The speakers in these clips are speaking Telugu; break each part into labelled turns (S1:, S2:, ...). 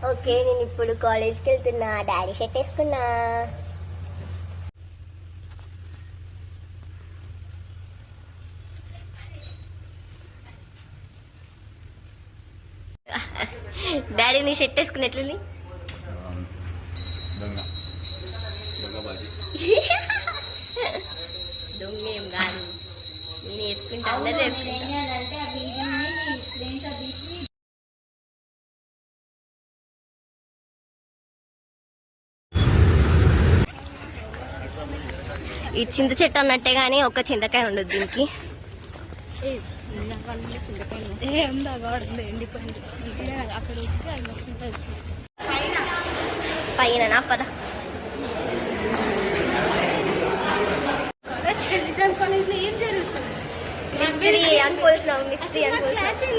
S1: ఓకే, నేను ఇప్పుడు కాలేజ్కి వెళ్తున్నా. డాడీ షర్ట్ వేసుకున్నా. డాడీ నీ షర్ట్ వేసుకున్నట్లుంది. దొంగ ఏం కాదు, నేను వేసుకుంటా. అందరూ వేసుకుంటా. ఈ చింత చెట్టు అన్నట్టే గానీ ఒక్క చింతకాయ ఉండదు దీనికి. పైన పద.
S2: ఏం జరుగుతుంది?
S1: మిస్టరీ అనుకోవాల్సిన మిస్టరీ అనుకోవాల్సిన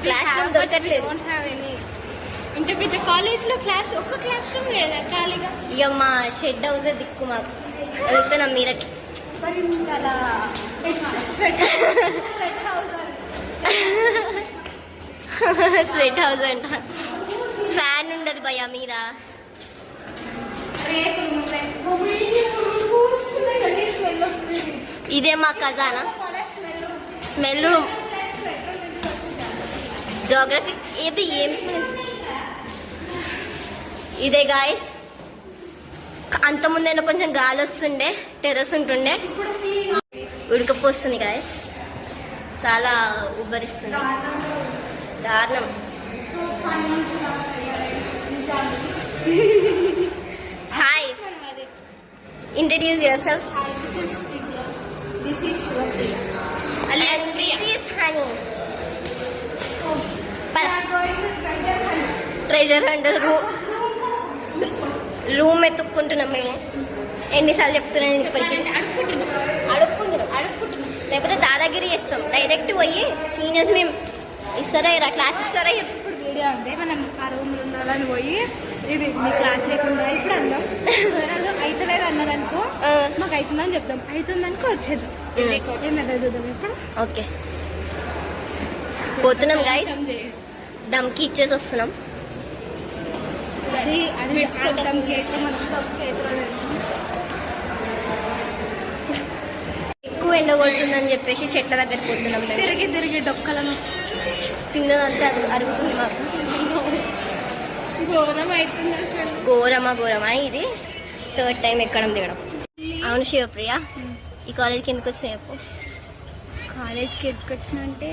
S1: క్లాస్ రూమ్ దొరకట్లేదు.
S2: ఇంత పెద్ద కాలేజ్ లో ఒక్క క్లాస్ రూమ్ లేదా ఖాళీగా?
S1: ఇక మా షెడ్ హౌస్ దిక్కు మాకు వెళ్తున్నాం మీరకి. స్వెట్ హౌస్ అంట. ఫ్యాన్ ఉండదు భయ మీద. ఇదే మా ఖజానా. స్మెల్ జోగ్రఫీ ఏది ఏం స్మెల్? ఇదే గాయస్. అంత ముందైనా కొంచెం గాలి వస్తుండే, టెర్రస్ ఉంటుండే. ఉడకపోస్తుంది గాయస్, చాలా ఉబ్బరిస్తుంది. దారుణం. Hi, introduce yourself.
S2: This is Shivpriya.
S1: And this is Honey. Treasure hunt room ఎత్తుక్కుంటున్నాం మేము. ఎన్నిసార్లు చెప్తున్నాను ఇప్పటికీ. అడుక్కుంటున్నాం. లేకపోతే దాదాగిరి చేస్తాం. డైరెక్ట్ పోయి సీనియర్స్ మేము ఇస్తారా ఇలా క్లాస్ ఇస్తారా.
S2: ఇప్పుడు వీడియో ఉంది, మనం ఆ రూమ్ లో ఉండాలని పోయి ఇది మీ క్లాస్ లేకుండా ఇప్పుడు అందాం. అయితలేదు అన్నారు అనుకో, మాకు అవుతుందని చెప్దాం. అవుతుందనుకో వచ్చేద్దాం. ఏమైనా చూద్దాం ఇప్పుడు.
S1: ఓకే, పోతున్నాం గైస్. దమ్కి ఇచ్చేసి వస్తున్నాం. ఎక్కువ ఎండ కొడుతుందని చెప్పేసి చెట్ల దగ్గరికి పోతున్నాం.
S2: తిరిగి డొక్కలను
S1: తిన్నదంతా అరుగుతుంది మాకు.
S2: ఘోరం అవుతుంది అసలు.
S1: ఘోరమా. ఇది 3rd టైం ఎక్కడం దిగడం. అవును శివప్రియ, ఈ కాలేజ్కి ఎందుకు వచ్చాయి చెప్పు.
S2: కాలేజ్కి ఎందుకు వచ్చినా అంటే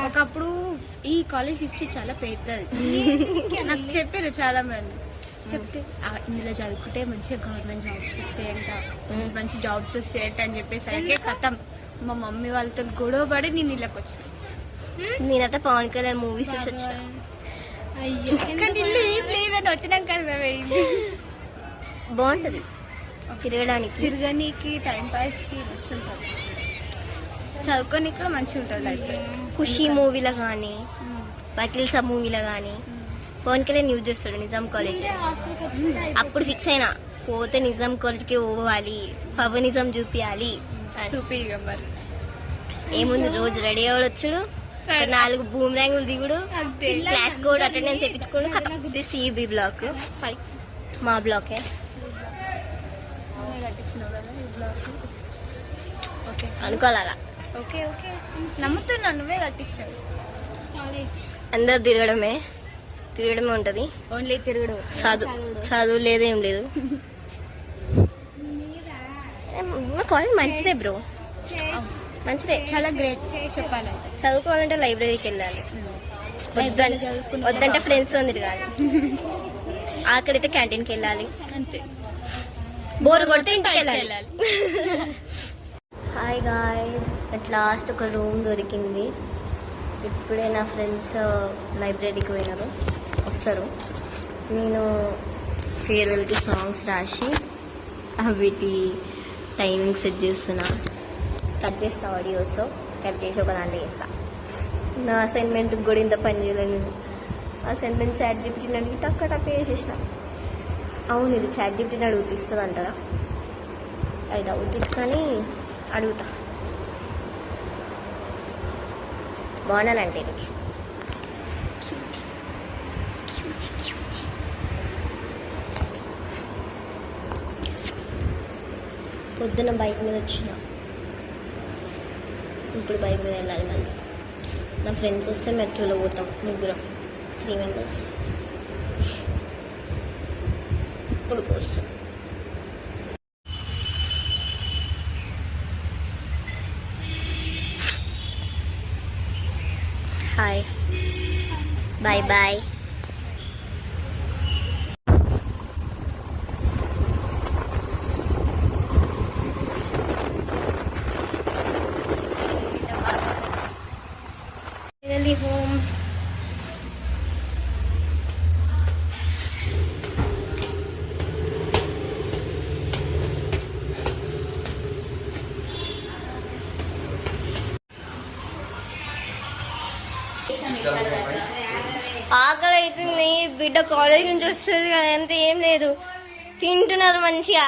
S2: ఒకప్పుడు ఈ కాలేజ్ హిస్టరీ చాలా పెద్దది. నాకు చెప్పారు చాలా మంది. చెప్తే ఇందులో చదువుకుంటే మంచిగా గవర్నమెంట్ జాబ్స్ వస్తాయంట, మంచి జాబ్స్ వస్తాయంట అని చెప్పేసరికి కథం మా మమ్మీ వాళ్ళతో గొడవ పడి నేను ఇళ్ళకి వచ్చిన.
S1: నేనైతే పవన్ కళ్యాణ్ మూవీస్ చూసి వచ్చా.
S2: అయ్యో, ఇల్లు ఏం లేదని వచ్చినాక
S1: బాగుంటది
S2: తిరగనీకి టైం పాస్కి మస్తు ఉంటుంది. చదువుకొని కూడా మంచిగా ఉంటుంది లైబ్రరీ.
S1: ఖుషి మూవీలో కానీ వకీల్ సాబ్ మూవీలో కానీ పవన్ కళ్యాణ్ యూజ్ చేస్తాడు నిజాం కాలేజ్. అప్పుడు ఫిక్స్ అయినా పోతే నిజాం కాలేజ్కి పోవాలి, పవనిజం చూపించాలి.
S2: మరి
S1: ఏముంది, రోజు రెడీ అవ్వడొచ్చుడు, 4 బూమ్రాంగులు దిగుడు, క్లాస్ కోడ్ అటెండెన్స్ తెప్పించుకోండి. సిబి బ్లాక్ మా బ్లాకే అనుకోవాలా.
S2: ఓకే నమ్ముతున్నా, నువ్వే కట్టించావు.
S1: అందరు తిరగడమే ఉంటది.
S2: ఓన్లీ తిరగడం,
S1: చదువు లేదేం లేదు. మా కాలేజ్ మంచిదే బ్రో, మంచిదే,
S2: చాలా గ్రేట్. చెప్పాలంటే
S1: చదువుకోవాలంటే లైబ్రరీకి వెళ్ళాలి. వద్దంటే ఫ్రెండ్స్ తో తిరగాలి. అక్కడైతే క్యాంటీన్కి వెళ్ళాలి.
S2: అంతే,
S1: బోర్ కొడితే ఇంటికి వెళ్ళాలి. హాయ్ గాయ్స్, అట్ లాస్ట్ ఒక రూమ్ దొరికింది. ఇప్పుడే నా ఫ్రెండ్స్ లైబ్రరీకి పోయినారు, వస్తారు. నేను ఫేర్వెల్కి సాంగ్స్ రాసి వీటి టైమింగ్ సెట్ చేస్తున్నా. కట్ చేస్తా ఆడియోస్, కట్ చేసి ఒక దాంట్లో చేస్తా. నా అసైన్మెంట్కి కూడా ఇంత పని చేయలేను. అసైన్మెంట్ చాట్ జీపీటీని అడిగి టక్క చేసేసిన. అవును, ఇది చాట్ జీపీటీని అడుగుతుంది అంటారా? అది డౌట్ కానీ అడుగుతా. బాగున్నానంటే పొద్దున బైక్ మీద వచ్చిన, ఇప్పుడు బైక్ మీద వెళ్ళాలి మళ్ళీ. నా ఫ్రెండ్స్ వస్తే మెట్రోలో పోతాం, ముగ్గురం, 3 మెంబర్స్. ఉడుకొస్తాం. Hi, bye bye. Finally home. ఆకలి అవుతుంది, బిడ్డ కాలేజ్ నుంచి వస్తుంది కదా, అంత ఏం లేదు, తింటున్నారు మంచిగా.